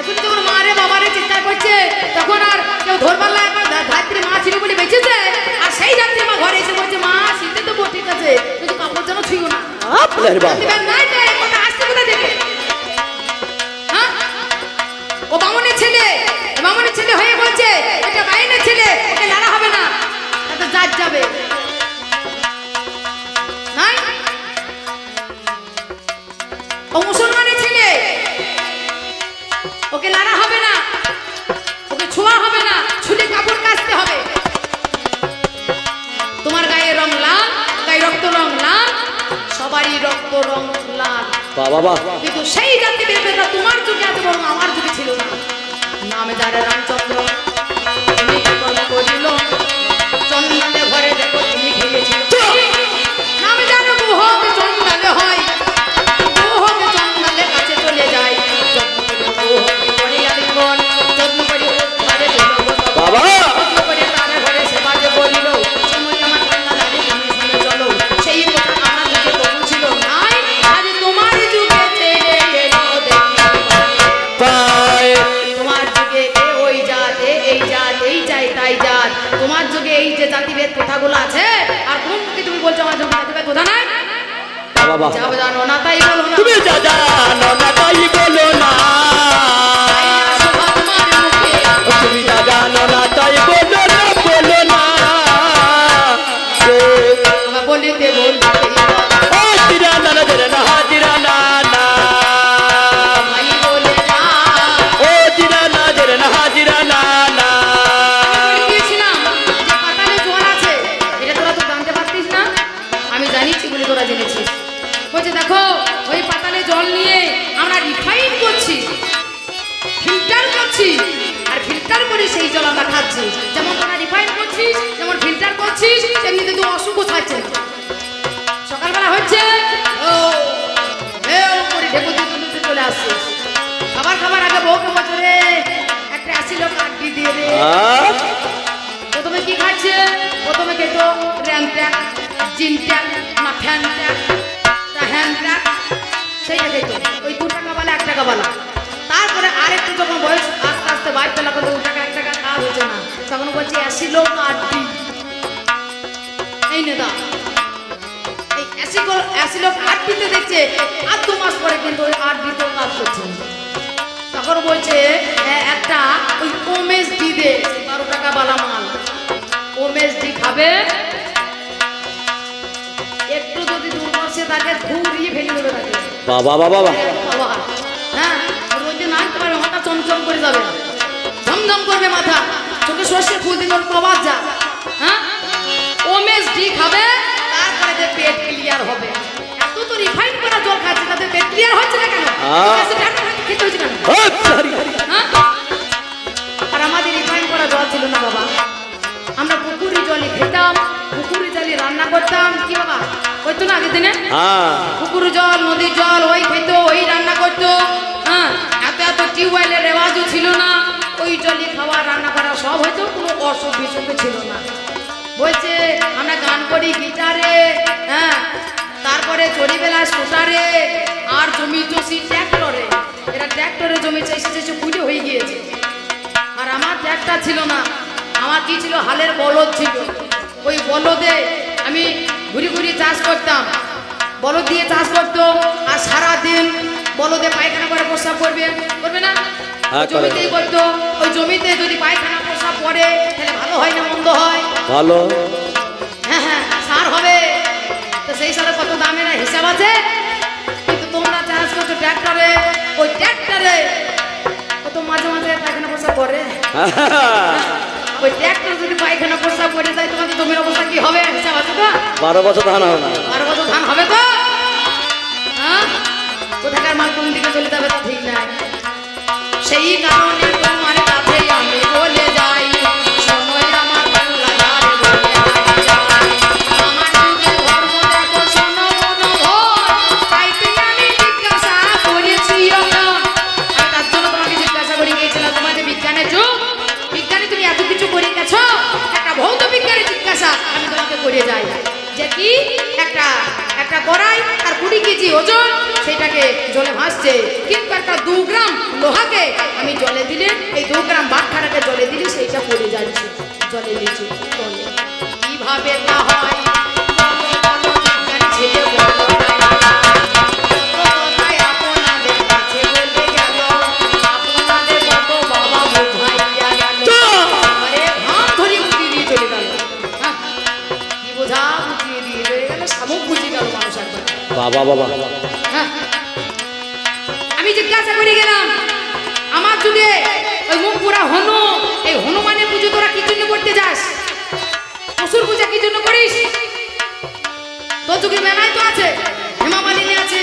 এখন যখন মারে বাবারে চিন্তা করছে, তখন আর কেউ ধরবার লাগে। ধাত্রী মা ছিল বলে বেঁচেছে, আর সেই ধাত্রী মা ঘরে এসে বলছে, মা শীতে তো ঠিক আছে, কিন্তু কাপড় যেন ছুঁইও না। জাতি ভেদ নাই তো, এই কথা আসছে কোথা থেকে? হ্যাঁ, ও বামুনের ছেলে, বামুনের ছেলে হয়ে বলছে এটা বাইনের ছেলে, ওকে লাড়া হবে না, তাতে জাত যাবে নাই। ও মুসলমানের ছেলে, ওকে লাড়া হবে না, ওকে ছোঁয়া হবে না, ছুলে কাপড় কাচতে হবে। তোমার গায়ে রং লাল, গায়ে রক্ত রং লাল, সবারই রক্ত রং লাল, বাবা। কিন্তু সেই জাতি ভেদটা তোমার যুগে আছে, বরং আমার যুগে ছিল না। নামে যারে রামচন্দ্র, তুমি কি কর্ম করিল, চন্দ্রালে ঘরে দেখো তুমি খেয়েছিল। নামে যারে গুহকে চন্দ্রালে হয়, গুহকে চন্দ্রালে কাছে চলে যায়, যত্ন করে গুহকে করে আলিঙ্গন, যত্ন করে ঘরে দিল বাবা। যত্ন করে তারে ঘরে সেবা যে বলিল, সময় আমার ঠান্ডা লাগে তুমি শুনে চলো। সেই কথা আমার যুগে তবু ছিল নাই, আজ তোমার যুগে ছেলে এলো দেখি পায়। তোমার যুগে এ ওই জাত, এই জাত, এই চাই তাই জাত। তোমার যুগে এই যে জাতিভেদ কথাগুলো আছে, আর কোন মুখে তুমি বলছো আমার যুগে জাতিভেদ কথা নাই? বাবা। যা জানো না তাই বলো না, তুমি যা জানো না তাই বলো না, তাই না শোভা তোমার মুখে। তুমি যা জানো না তাই বলো না, বলো না। আমার বলিতে বলতে ও জিরা না না জিরা না হাজিরা না না, মাই বলে না। ও জিরা না জিরা না হাজিরা না না। আমি গিয়েছিলাম যে পাতালে জল আছে, এটা তোরা তো জানতে পারতিস না, আমি জানিছি বলে তোরা জেনেছিস। বলছে দেখো ওই পাতালে জল নিয়ে আমরা রিফাইন করছি, ফিল্টার করছি, আর ফিল্টার করে সেই জল আমরা খাচ্ছি। যেমন তোরা রিফাইন করছিস, যেমন ফিল্টার করছিস, তেমনি কিন্তু অশুভ খাচ্ছে না। সকালবেলা হচ্ছে ও করে ঢেকুর দিতে চলে আসছিস, খাবার আগে বউকে বলছে, রে একটা আসিল কাঠি দিয়ে রে। প্রথমে কি খাচ্ছে? প্রথমে খেত র্যাম ট্যাক, জিন ট্যাক, না ফ্যান ট্যাক, না হ্যান্ড ট্যাক, সেইটা খেত। ওই 2 টাকা বালা 1 টাকা বালা। তারপরে আরেকটু যখন বয়স আস্তে আস্তে বাড়তে লাগলো, 2 টাকা 1 টাকা কাজ হচ্ছে না, তখন বলছে আসিল কাঠি, এই নে দা। এই আসিল কাঠটিতে দেখছে আর 2 মাস পরে কিন্তু ওই 8 দিতেও কাজ করছে না। তখন বলছে একটা ওই ওমেশ ডি দে, 12 টাকা বালা মাল, ওমেশ ডি খাবে, একটু যদি দুর্বর্ষে তাকে ঘুরিয়ে ফেলে দেবে তাকে। বাবা বাবা বাবা। হ্যাঁ, রোদে নামতে পারবে, মাথা চমচম করে যাবে, ঝমঝম করবে মাথা, চোখে হতো না আগের দিনে? হ্যাঁ পুকুর জল নদীর জল ওই খেত ওই রান্না করতো। হ্যাঁ, এত এত টিউবওয়েলের রেওয়াজও ছিল না, ওই জলই খাওয়া রান্না করা সব হয়তো, কোনো অসুখ বিসুখ ছিল না। বলছে আমরা গান করি গিটারে, হ্যাঁ, তারপরে চড়িবেলা স্কুটারে, আর জমি চষি ট্র্যাক্টরে। এরা ট্র্যাক্টরে জমি চেষে পুজো হয়ে গিয়েছে। আর আমার ট্র্যাক্টর ছিল না, আমার কি ছিল, হালের বলদ ছিল। ওই বলদে আমি ঘুরি ঘুরি চাষ করতাম, বলদ দিয়ে চাষ করতো। আর সারাদিন বলদে পায়খানা করে প্রস্রাব করবে, করবে না? জমিতেই করতো। ওই জমিতে যদি পায়খানা প্রস্রাব পড়ে তাহলে ভালো হয় না মন্দ হয়? ভালো। হ্যাঁ হ্যাঁ, সার হবে। তো সেই সাথে কত দামের হিসাব আছে। কিন্তু তোমরা চাষ করছো ট্র্যাক্টরে, ওই ট্র্যাক্টরে কত মাঝে মাঝে পায়খানা প্রস্রাব করে। ওই ট্র্যাক্টর যদি পায়খানা প্রস্রাব করে যায়, তোমাদের জমির অবস্থা কি হবে? হিসাব আছে তো? 12 বছর ধান হবে না। 12 বছর ধান হবে তো? হ্যাঁ, কোথাকার মাল কোন দিকে চলে যাবে তা ঠিক নাই। সেই কারণে তোমার কাছে আমি বলে যাই, শোনো আমার পাল্লাদার বলে যাই, আমার যুগে ধর্ম দেখো শোনো মনোহর, তাইতে আমি জিজ্ঞাসা করেছি এখন। আমি তার জন্য তোমাকে জিজ্ঞাসা করে গিয়েছিলাম, তোমার যে বিজ্ঞানের যুগ, বিজ্ঞানী তুমি এত কিছু করে গেছো, একটা ভৌত বিজ্ঞানের জিজ্ঞাসা আমি তোমাকে করে যাই যে কি একটা একটা গড়াই আর 20 কেজি ওজন, সেটাকে জলে ভাসছে, কিন্তু একটা 2 গ্রাম লোহাকে আমি জলে দিলে, এই 2 গ্রাম বাটখারাকে জলে দিলে সেইটা পড়ে যাচ্ছে জলে নিচে। বলে কিভাবে তা হয়? ছেলে বলো আপনাদের কাছে বলে গেল, আপনাদের কত বাবা বোঝাইয়া গেল। আরে ভাম ধরি বুঝিয়ে দিয়ে চলে গেল। হ্যাঁ, কি বোঝা বুঝিয়ে দিয়ে চলে গেল, শামুক বুঝিয়ে গেল মানুষ একবার। বাবা বাবা। হ্যাঁ, আমি জিজ্ঞাসা করে গেলাম, আমার যুগে ওই মুখ পুরা হনু, এই হনুমানের পুজো তোরা কি জন্য করতে যাস? অসুর পূজা কি জন্য করিস? তোর যুগে মেলায় তো আছে, হেমা মালিনী আছে,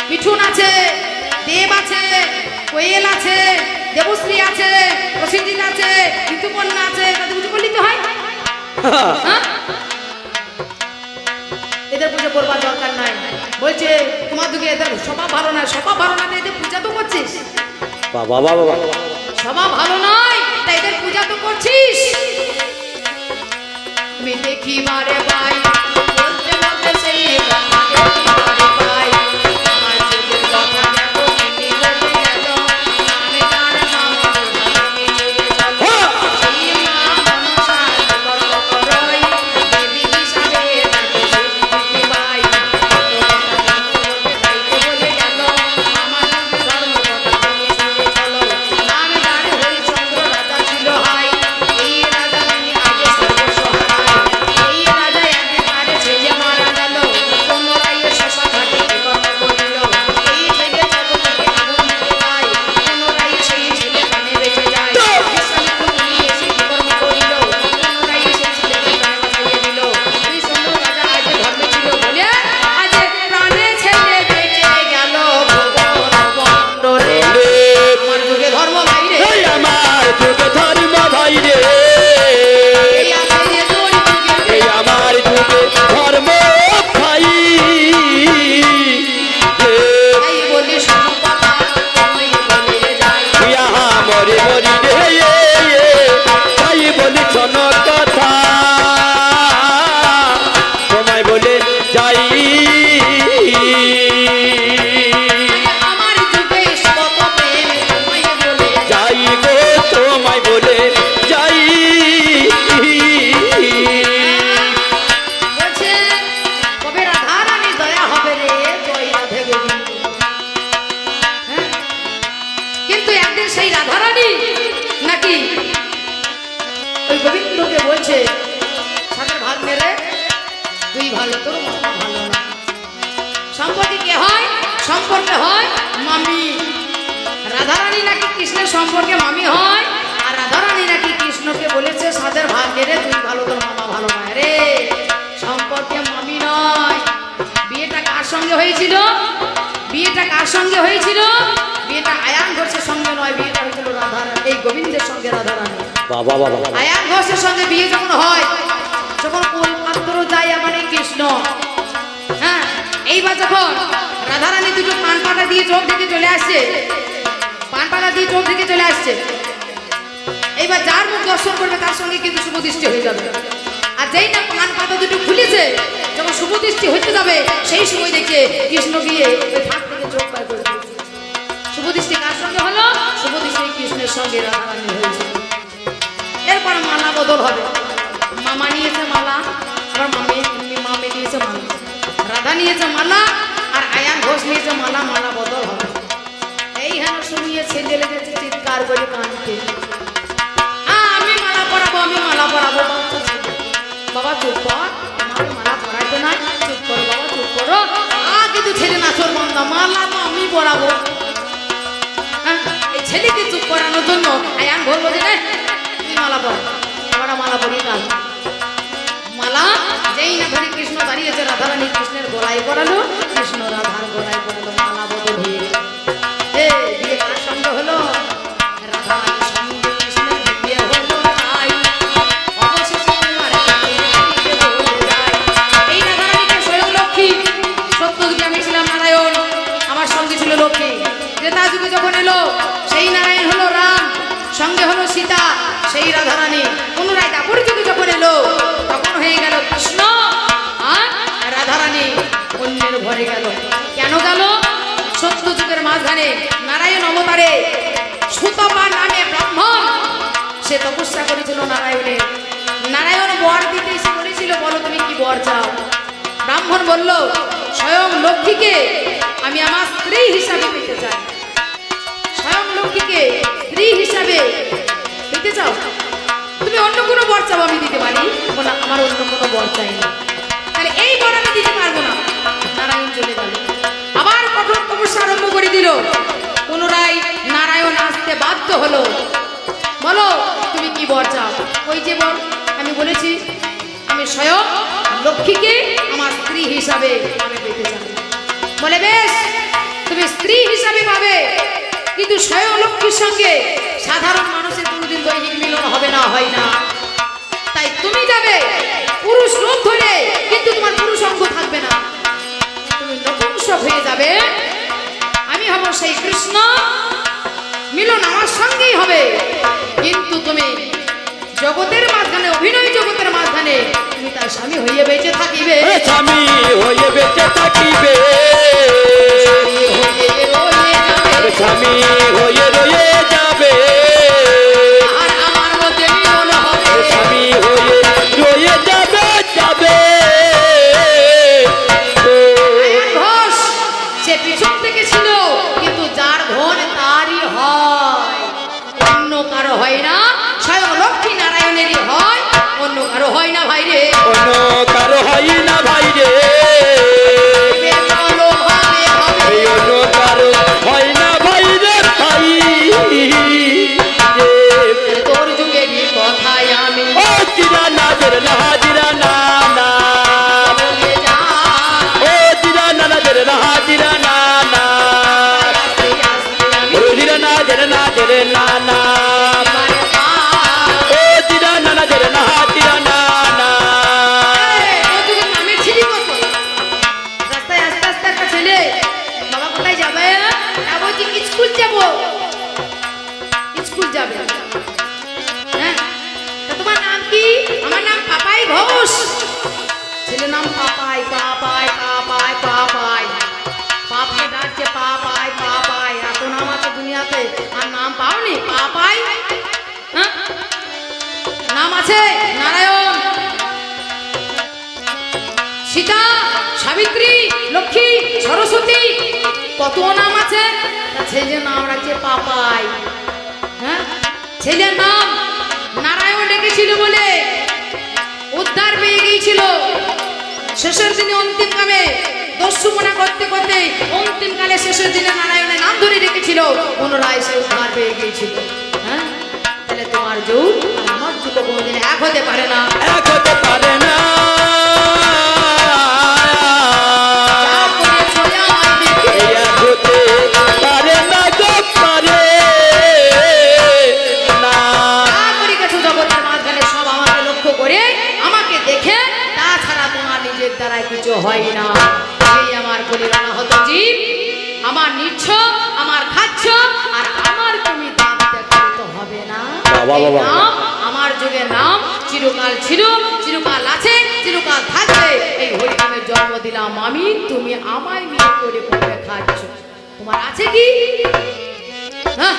মিঠুন আছে, দেব আছে, কোয়েল আছে, দেবশ্রী আছে, প্রসেনজিৎ আছে, ঋতুপর্ণা আছে, তাদের পুজো করলি তো হয়। হ্যাঁ, এদের পুজো করবার দরকার নাই। বলছে তোমার যুগে এদের স্বভাব ভালো নয়। স্বভাব ভালো না, এদের পূজা তো করছিস। বাবা বাবা। স্বভাব ভালো নয়, তাই এদের পূজা তো করছিস। আমি দেখি বারে পাই, বলতে বলতে সেই কথা দেখি বারে পাই, আমার যুগের কথা দেখো কি বলে গেল, আমি তার নাম আমি চলে যাব, সেই মা মনসার কর্ম করই, দেবী হিসাবে তাকে স্বীকৃতি পাই। বলে গেল আমার ধর্ম কথা তুমি শুনে চলো, নাম তার হরিচন্দ্র রাজা ছিল হাই, এই রাজা তিনি আগে সর্বস্ব হারায়, এই রাজা একেবারে ছেলে মারা গেল, পুনরায় শশা ঘাটে কর্ম করিল, এই ছেলে জগৎকে আগুন দিতে যায়, পুনরায় সেই ছেলে প্রাণে বেঁচে যায়, বিশ্বামিত্র মুনি এসে কি কর্ম করিল, পুনরায় সেই ছেলেকে প্রাণে বাঁচাইয়া দিল, হরিচন্দ্র রাজা আগে ধর্মে ছিল বলে আজ প্রাণে ছেলে বেঁচে গেল ভুবন বন্দরে। আমার যুগে ধর্ম ভাই রে, এই আমার যুগে ধর্ম ভাই রে, এই আছে তোর যুগে, এই আমার যুগে ধর্ম ভাই রে। তাই বলি শোনো কথা, আমি বলে যাই, ইহা মরি মরি রে, তাই বলি শোন কথা, তোমায় বলে যাই। আমার যুগে কত প্রেম, আমি বলে যাই। যাই গো তোমায় বলে যাই। বলছে কবে রাধা রানী দয়া হবে রে, জয় রাধে গোবিন্দ। হ্যাঁ, কিন্তু একদিন সেই রাধা রানী নাকি ওই গোবিন্দকে বলছে সাথে ভাগ মেরে তুই ভালো, তোর মামা ভালো না। সম্পর্কে কে হয়? সম্পর্কে হয় মামি। রাধারানী নাকি কৃষ্ণের সম্পর্কে মামি হয়, আর রাধারানী নাকি কৃষ্ণকে বলেছে সাদের ভাগ মেরে তুই ভালো, তোর মামা ভালো নয় রে। সম্পর্কে মামি নয়। বিয়েটা কার সঙ্গে হয়েছিল? বিয়েটা কার সঙ্গে হয়েছিল? বিয়েটা আয়ান ঘোষের সঙ্গে নয়, বিয়েটা হয়েছিল রাধারানী, এই গোবিন্দের সঙ্গে রাধারানী। বাবা বাবা। আয়ান ঘোষের সঙ্গে বিয়ে যখন হয়, যখন কোন পাত্র যায় আমার এই কৃষ্ণ, হ্যাঁ এইবার যখন রাধারানী দুটো পান পাতা দিয়ে চোখ থেকে চলে আসছে, পান পাতা দিয়ে চোখ থেকে চলে আসছে, এইবার যার মুখ দর্শন করবে তার সঙ্গে কিন্তু শুভদৃষ্টি হয়ে যাবে। আর যেই না পান পাতা দুটো খুলেছে, যখন শুভদৃষ্টি হতে যাবে সেই সময় দেখে কৃষ্ণ গিয়ে ওই ফাঁক থেকে চোখ বার করে দিয়েছে। শুভদৃষ্টি কার সঙ্গে হলো? শুভদৃষ্টি কৃষ্ণের সঙ্গে রাধারানী হয়েছে। এরপর মালা বদল হবে। মামা নিয়েছে মালা, আবার মামে নিয়েছে মালা, রাধা নিয়েছে মালা, আর আয়ান ঘোষ নিয়েছে মালা। মালা বদল হবে। এই হেন শুনিয়ে ছেলে লেগেছে চিৎকার করে কাঁদতে, আমি মালা পরাবো, আমি মালা পরাবো। বাবা চুপ কর, আমার মালা পরাইতো না, চুপ করো বাবা, চুপ করো। কিন্তু ছেলে নাচর বন্ধা, মালা তো আমি পরাবো। এই ছেলেকে চুপ করানোর জন্য আয়ান ঘোষ বলছে না তুই মালা পর, আমরা মালা পরিয়ে কাল। মালা যেই না ধরে কৃষ্ণ দাঁড়িয়েছে, রাধারানী কৃষ্ণের গলায় পড়ালো, কৃষ্ণ রাধার গলায় পড়ালো। মালা বদল হয়ে গেল। বিয়ে কার সঙ্গে হলো? রাধারানীর সঙ্গে কৃষ্ণের বিয়ে হলো। এই রাধারানীকে স্বয়ং লক্ষ্মী, সত্যযুগে আমি ছিলাম নারায়ণ, আমার সঙ্গে ছিল লক্ষ্মী। ত্রেতা যুগে যখন এলো সেই নারায়ণ হলো রাম, সঙ্গে হলো সীতা, সেই রাধারানী। পুনরায় দাপর যুগে যখন এলো তখন হয়ে গেল কৃষ্ণ আর রাধারানী অন্যের ঘরে গেল। কেন গেল? সত্য যুগের মাঝখানে নারায়ণ অবতারে সুতপা নামে ব্রাহ্মণ, সে তপস্যা করেছিল নারায়ণের। নারায়ণ বর দিতে বলেছিল, বলো তুমি কি বর চাও? ব্রাহ্মণ বলল, স্বয়ং লক্ষ্মীকে আমি আমার স্ত্রী হিসাবে পেতে চাই। স্বয়ং লক্ষ্মীকে স্ত্রী হিসাবে পেতে চাও? তুমি অন্য কোনো বর চাও আমি দিতে পারি, বলা আমার অন্য কোনো বর চাই না। তাহলে এই বর আমি দিতে পারবো না। নারায়ণ চলে গেল, আবার কঠোর তপস্যা আরম্ভ করে দিল। পুনরায় নারায়ণ আসতে বাধ্য হলো। বলো তুমি কি বর চাও? ওই যে বর আমি বলেছি, আমি স্বয়ং লক্ষ্মীকে আমার স্ত্রী হিসাবে আমি পেতে চাই। বলে বেশ, তুমি স্ত্রী হিসাবে পাবে, কিন্তু স্বয়ং লক্ষ্মীর সঙ্গে সাধারণ মানুষের কোনোদিন দৈহিক মিলন হবে না, হয় না। তাই তুমি যাবে পুরুষ রূপ ধরে, কিন্তু তোমার পুরুষ অঙ্গ থাকবে না, তুমি নপুংসক হয়ে যাবে। আমি হব সেই কৃষ্ণ, মিলন আমার সঙ্গেই হবে, কিন্তু তুমি জগতের মাঝখানে, অভিনয় জগতের মাঝখানে তুমি তার স্বামী হয়ে বেঁচে থাকিবে। স্বামী হয়ে বেঁচে থাকিবে, স্বামী হয়ে রয়ে যাবে, আর আমার মধ্যে মিলন হবে। স্বামী হয়ে রয়ে যাবে, যাবে। আয়ান ঘোষ সে পিছন থেকে ছিল, কিন্তু যার ধন তারই হয়, অন্য কারো হয় না। স্বয়ং লক্ষ্মী নারায়ণেরই হয়, অন্য কারো হয় না ভাই রে, অন্য কারো হয় না ভাই রে, চলো হবে হবে। অন্য কারো হয় না ভাই রে, ভাই তোর যুগেরই কথায় আমি ও জিরা না জের না হাজিরা না না, বলে যা, ও জিরা না না জের না হাজিরা না না, আস্তে আস্তে আমি ও জিরা না জের না জের না না, এবারে পা। ও জিরা না না জের না হাজিরা না না। তোর যুগের নামে ছিলি কত? রাস্তায় আস্তে আস্তে একটা ছেলে, বাবা কোথায় যাবে? না বলছি স্কুল যাবো। স্কুল যাবে, হ্যাঁ? তা তোমার নাম কি? আমার নাম পাপাই ঘোষ। ছেলের নাম পাপাই, পাপাই পাপাই পাপাই, পাপকে ডাকছে পাপাই পাপাই। এত নাম আছে দুনিয়াতে, আর নাম পাওনি? পাপাই, হ্যাঁ? নাম আছে নারায়ণ, সীতা, সাবিত্রী, লক্ষ্মী, সরস্বতী, কত নাম আছে। তা ছেলের নাম রাখছে পাপাই, হ্যাঁ? ছেলের নাম নারায়ণ রেখেছিল বলে উদ্ধার পেয়ে গিয়েছিল। শেষের দিনে অন্তিম কামে দস্যুমনা করতে করতে অন্তিম কালে শেষের দিনে নারায়ণের নাম ধরে রেখেছিল, পুনরায় সে উদ্ধার পেয়ে গিয়েছিল। হ্যাঁ, তাহলে তোমার যুগ আর আমার যুগ কোনোদিন এক হতে পারে না, এক হতে পারে না। যা করেছো আমায় দেখে, এক হতে পারে না গো, পারে না। যা করে গেছো জগতের মাঝখানে সব আমাকে লক্ষ্য করে, আমাকে দেখে, তাছাড়া তোমার নিজের দ্বারাই কিছু হয় না। এই আমার নিচ্ছ, আমার খাচ্ছ, আর আমার তুমি দাম দেখাতে তো হবে না। বাবা, এই বাবা। নাম আমার যুগের নাম, চিরকাল ছিল, চিরকাল আছে, চিরকাল থাকবে। এই হরিনামের জন্ম দিলাম আমি, তুমি আমায় নিয়ে করে করে খাচ্ছ। তোমার আছে কি? হ্যাঁ,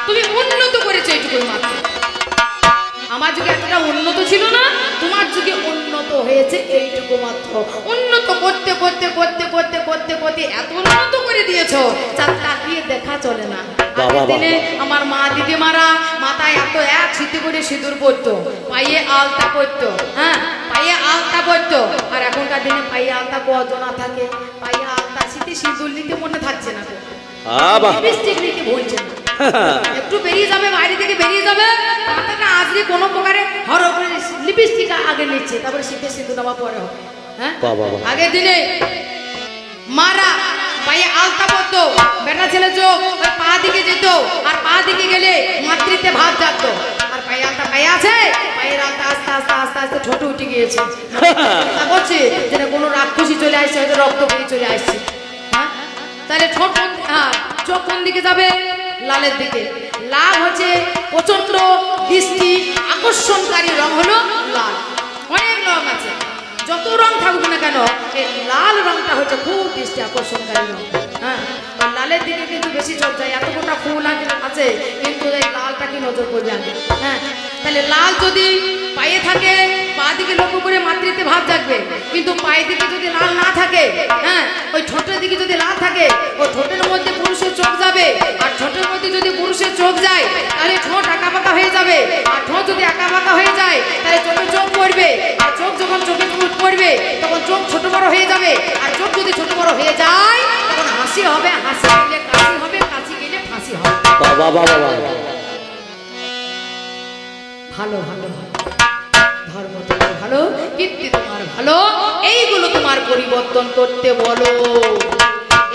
তুমি উন্নত করেছো এইটুকুই মাত্র। আমার যুগে এতটা উন্নত ছিল না, তোমার যুগে উন্নত হয়েছে এইটুকু মাত্র। উন্নত করতে করতে করতে করতে করতে করতে এত উন্নত করে দিয়েছো, চার তাকিয়ে দেখা চলে না। আগের দিনে আমার মা দিদিমারা মাথায় এত এক সিদ্ধি করে সিঁদুর পরতো, পায়ে আলতা পরতো, হ্যাঁ পায়ে আলতা পরতো। আর এখনকার দিনে পায়ে আলতা কজনা থাকে, পায়ে আলতা সিদ্ধি সিঁদুর নিতে মনে থাকছে না, লিপস্টিক নিতে ভুলছে না। একটু বেরিয়ে যাবে, বাইরে থেকে বেরিয়ে যাবে, মাথাটা আজকে কোনো প্রকারে হর করে লিপস্টিক আগে নিচ্ছে, তারপরে শীতের সিঁদুর নামা পরে হবে। হ্যাঁ, আগের দিনে মারা পায়ে আলতা পরতো, বেটা ছেলে চোখ ওই পা দিকে যেত, আর পা দিকে গেলে মাতৃত্বে ভাব জাগতো। আর পায়ে আলতা পায়ে আছে, পায়ের আলতা আস্তে আস্তে আস্তে আস্তে ছোট উঠে গিয়েছে। বলছে যেন কোনো রাক্ষসী চলে আসছে, হয়তো রক্ত বেরিয়ে চলে আসছে। হ্যাঁ, তাহলে ঠোঁট, হ্যাঁ চোখ কোন দিকে যাবে? লালের দিকে। লাল হচ্ছে প্রচন্ড দৃষ্টি আকর্ষণকারী রং, হলো লাল। অনেক রং আছে, যত রং থাকুক না কেন এই লাল রংটা হচ্ছে খুব দৃষ্টি আকর্ষণকারী রং। হ্যাঁ, লালের দিকে কিন্তু বেশি চোখ যায়। এত গোটা ফুল আছে কিন্তু এই লালটা কি নজর করবে আগে? হ্যাঁ, তাহলে লাল যদি পায়ে থাকে, পা দিকে লক্ষ্য করে মাতৃত্বে ভাব জাগবে। কিন্তু পায়ের দিকে যদি লাল না থাকে, হ্যাঁ ওই ঠোঁটের দিকে যদি লাল থাকে, ওই ঠোঁটের মধ্যে পুরুষের চোখ যাবে। আর ঠোঁটের মধ্যে যদি পুরুষের চোখ যায়, তাহলে ঠোঁট আঁকা বাঁকা হয়ে যাবে। আর ঠোঁট যদি আঁকা বাঁকা হয়ে যায়, তাহলে চোখে চোখ পড়বে। আর চোখ যখন চোখে পড়বে, তখন চোখ ছোট বড় হয়ে যাবে। আর চোখ যদি ছোট বড় হয়ে যায়, তখন হাসি হবে, হাসি গেলে কাশি হবে, কাশি গেলে ফাঁসি হবে। বাবা বাবা, ভালো ভালো ধর্ম তোমার ভালো, কীর্তি তোমার ভালো, এইগুলো তোমার পরিবর্তন করতে বলো।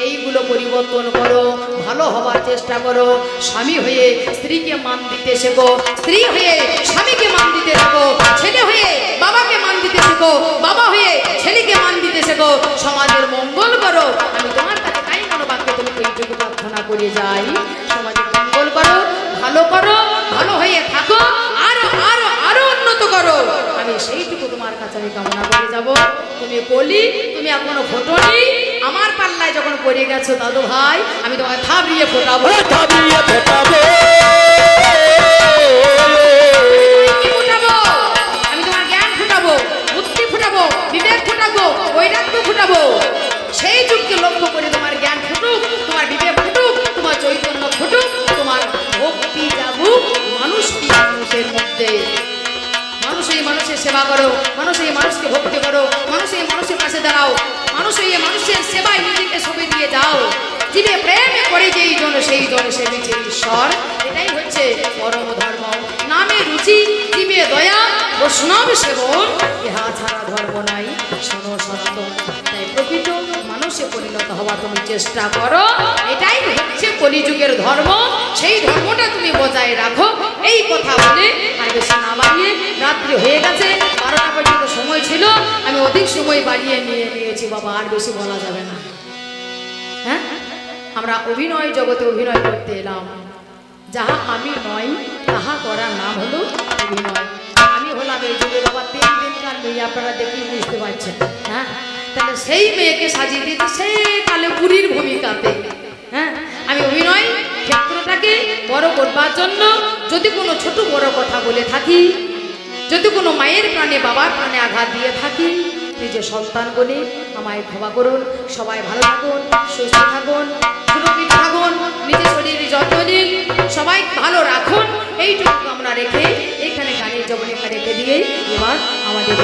এইগুলো পরিবর্তন করো, ভালো হবার চেষ্টা করো। স্বামী হয়ে স্ত্রীকে মান দিতে শেখো, স্ত্রী হয়ে স্বামীকে মান দিতে শেখো, ছেলে হয়ে বাবাকে মান দিতে শেখো, বাবা হয়ে ছেলেকে মান দিতে শেখো। সমাজের মঙ্গল করো। আমি তোমার কাছে তাই মনোবাক্যে তুমি এইটুকু প্রার্থনা করে যাই, সমাজের মঙ্গল করো, ভালো করো, ভালো হয়ে থাকো, আরো আরো আরো উন্নত করো। আমি সেইটুকু তোমার কাছে আমি কামনা করে যাব। তুমি বলি, তুমি এখনো ফোটোনি, আমার পাল্লায় যখন পড়ে গেছো দাদু ভাই, আমি তোমাকে থাবড়িয়ে ফোটাবো, থাবিয়ে ফোটাবো। কি ফোটাবো? আমি তোমার জ্ঞান ফোটাবো, বুদ্ধি ফোটাবো, বিবেক ফোটাবো, বৈরাগ্য ফোটাবো। সেই যুগকে লক্ষ্য করে তোমার জ্ঞান ফুটুক, তোমার বিবেক ফুটুক, তোমার চৈতন্য ফুটুক, তোমার ভক্তি জাগুক মানুষের মধ্যে। মানুষ এই মানুষের সেবা করো, মানুষ এই মানুষকে ভক্তি করো, মানুষ এই মানুষের পাশে দাঁড়াও, মানুষ এই মানুষের সেবায় নিজেকে সঁপে দিয়ে যাও। জীবে প্রেমে করে যেই জন সেই জন সেবিছে ঈশ্বর। এটাই হচ্ছে পরম ধর্ম। নামে রুচি, জীবে দয়া, বৈষ্ণব সেবন, ইহা ছাড়া ধর্ম নাই, শোনো সনাতন। তাই প্রকৃত মানুষে পরিণত হওয়া তুমি চেষ্টা করো। এটাই হচ্ছে কলিযুগের ধর্ম। সেই ধর্মটা তুমি বজায় রাখো। এই কথা বলে আর বেশি না বাড়িয়ে, রাত্রি হয়ে গেছে, 12টা পর্যন্ত সময় ছিল, আমি অধিক সময় বাড়িয়ে নিয়েছি বাবা, আর বেশি বলা যাবে না। হ্যাঁ, আমরা অভিনয় জগতে অভিনয় করতে এলাম। যাহা আমি নয় তাহা করার নাম হলো অভিনয়। আমি হলাম এই যুগে বাবা 3 দিনকার মেয়ে, আপনারা দেখেই বুঝতে পারছেন। হ্যাঁ, তাহলে সেই মেয়েকে সাজিয়ে দিয়েছে সেই কালে বুড়ির ভূমিকাতে। হ্যাঁ, আমি অভিনয় ক্ষেত্রটাকে বড় করবার জন্য যদি কোনো ছোট বড় কথা বলে থাকি, যদি কোনো মায়ের প্রাণে বাবার প্রাণে আঘাত দিয়ে থাকি, নিজের সন্তান বলে আমায় ক্ষমা করুন। সবাই ভালো থাকুন, সুস্থ থাকুন, সুরক্ষিত থাকুন, নিজের শরীরের যত্ন নিন, সবাই ভালো রাখুন। এইটুকু আমরা রেখে এখানে গানের জগৎটা রেখে দিয়ে এবার আমাদের